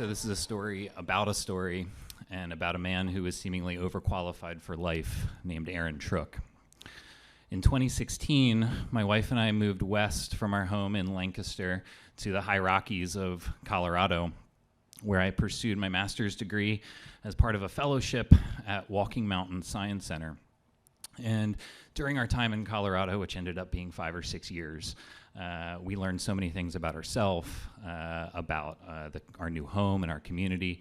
So this is a story, and about a man who was seemingly overqualified for life, named Aaron Trook. In 2016, my wife and I moved west from our home in Lancaster to the high Rockies of Colorado, where I pursued my master's degree as part of a fellowship at Walking Mountain Science Center. And during our time in Colorado, which ended up being 5 or 6 years, we learned so many things about ourselves, about our new home and our community,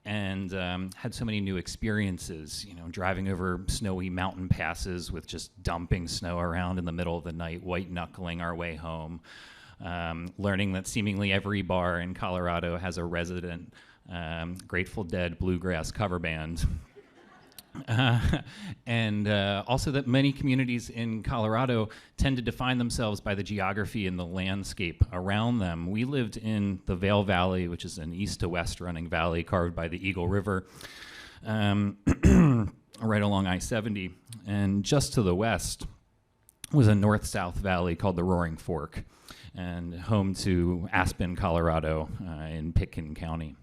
and had so many new experiences, driving over snowy mountain passes with just dumping snow around in the middle of the night, white-knuckling our way home, learning that seemingly every bar in Colorado has a resident Grateful Dead bluegrass cover band. And also that many communities in Colorado tend to define themselves by the geography and the landscape around them. We lived in the Vail Valley, which is an east to west running valley carved by the Eagle River, right along I-70. And just to the west was a north-south valley called the Roaring Fork, and home to Aspen, Colorado, in Pitkin County.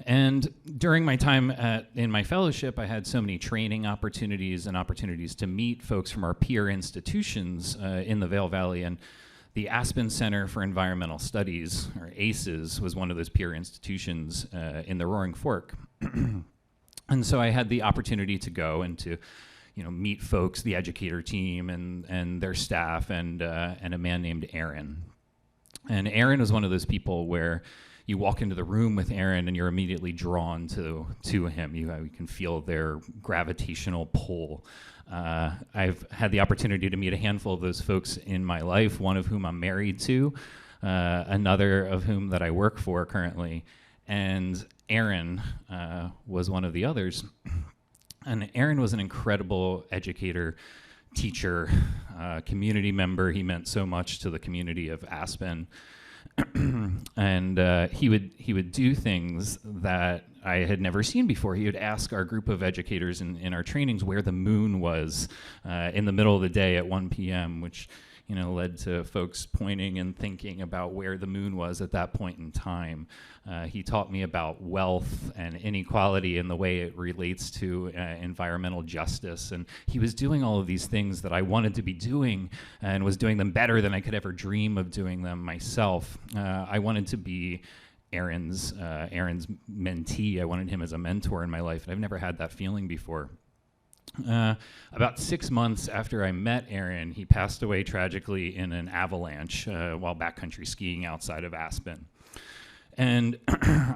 And during my time in my fellowship, I had so many training opportunities and opportunities to meet folks from our peer institutions in the Vail Valley. And the Aspen Center for Environmental Studies, or ACES, was one of those peer institutions in the Roaring Fork. And so I had the opportunity to go and to meet folks, the educator team and their staff, and a man named Aaron. And Aaron was one of those people where you walk into the room with Aaron and you're immediately drawn to him. You can feel their gravitational pull. I've had the opportunity to meet a handful of those folks in my life, one of whom I'm married to, another of whom that I work for currently, and Aaron was one of the others. And Aaron was an incredible educator, teacher, community member. He meant so much to the community of Aspen. And he would do things that I had never seen before. He would ask our group of educators in our trainings where the moon was in the middle of the day at 1 p.m., which led to folks pointing and thinking about where the moon was at that point in time. He taught me about wealth and inequality and the way it relates to environmental justice. And he was doing all of these things that I wanted to be doing and was doing them better than I could ever dream of doing them myself. I wanted to be Aaron's mentee. I wanted him as a mentor in my life, and I've never had that feeling before. About 6 months after I met Aaron, he passed away tragically in an avalanche while backcountry skiing outside of Aspen. And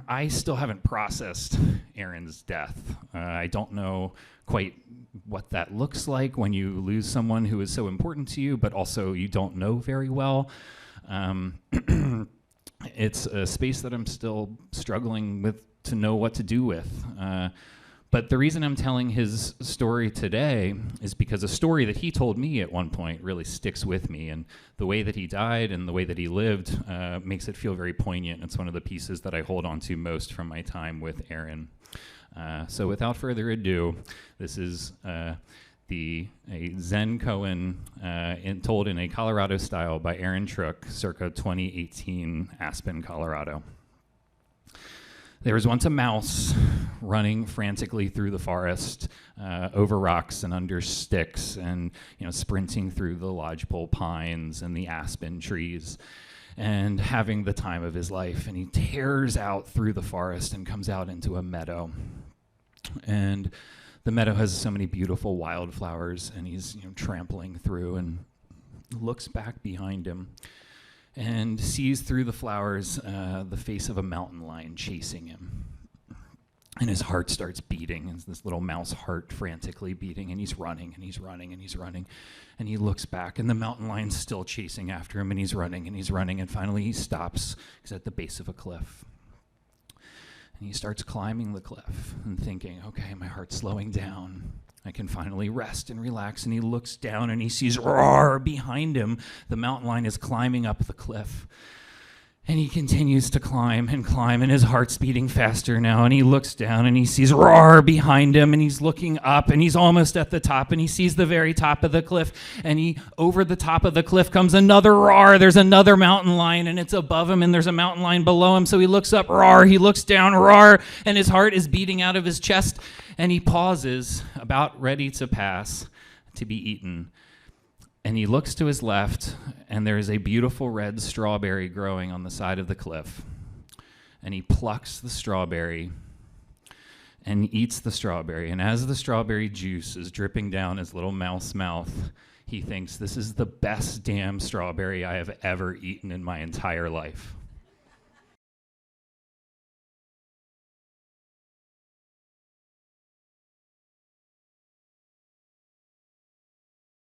I still haven't processed Aaron's death. I don't know quite what that looks like when you lose someone who is so important to you, but also you don't know very well. It's a space that I'm still struggling with to know what to do with. But the reason I'm telling his story today is because a story that he told me at one point really sticks with me, and the way that he died and the way that he lived makes it feel very poignant. It's one of the pieces that I hold on to most from my time with Aaron. So without further ado, this is a Zen koan told in a Colorado style by Aaron Trook, circa 2018, Aspen, Colorado. There was once a mouse running frantically through the forest, over rocks and under sticks, and sprinting through the lodgepole pines and the aspen trees, and having the time of his life. And he tears out through the forest and comes out into a meadow. And the meadow has so many beautiful wildflowers, and he's trampling through and looks back behind him and sees through the flowers the face of a mountain lion chasing him. And his heart starts beating, and this little mouse heart frantically beating, and he's running, and he's running, and he's running. And he looks back, and the mountain lion's still chasing after him, and he's running, and he's running, and finally he stops. He's at the base of a cliff. And he starts climbing the cliff and thinking, okay, my heart's slowing down. I can finally rest and relax. And he looks down and he sees roar behind him. The mountain lion is climbing up the cliff. And he continues to climb, and his heart's beating faster now, and he looks down, and he sees roar behind him, and he's looking up, and he's almost at the top, and he sees the very top of the cliff, and over the top of the cliff comes another roar. There's another mountain lion, and it's above him, and there's a mountain lion below him, so he looks up, roar, he looks down, roar, and his heart is beating out of his chest, and he pauses, about ready to pass, to be eaten. And he looks to his left, and there is a beautiful red strawberry growing on the side of the cliff. And he plucks the strawberry and eats the strawberry. And as the strawberry juice is dripping down his little mouse mouth, he thinks, this is the best damn strawberry I have ever eaten in my entire life.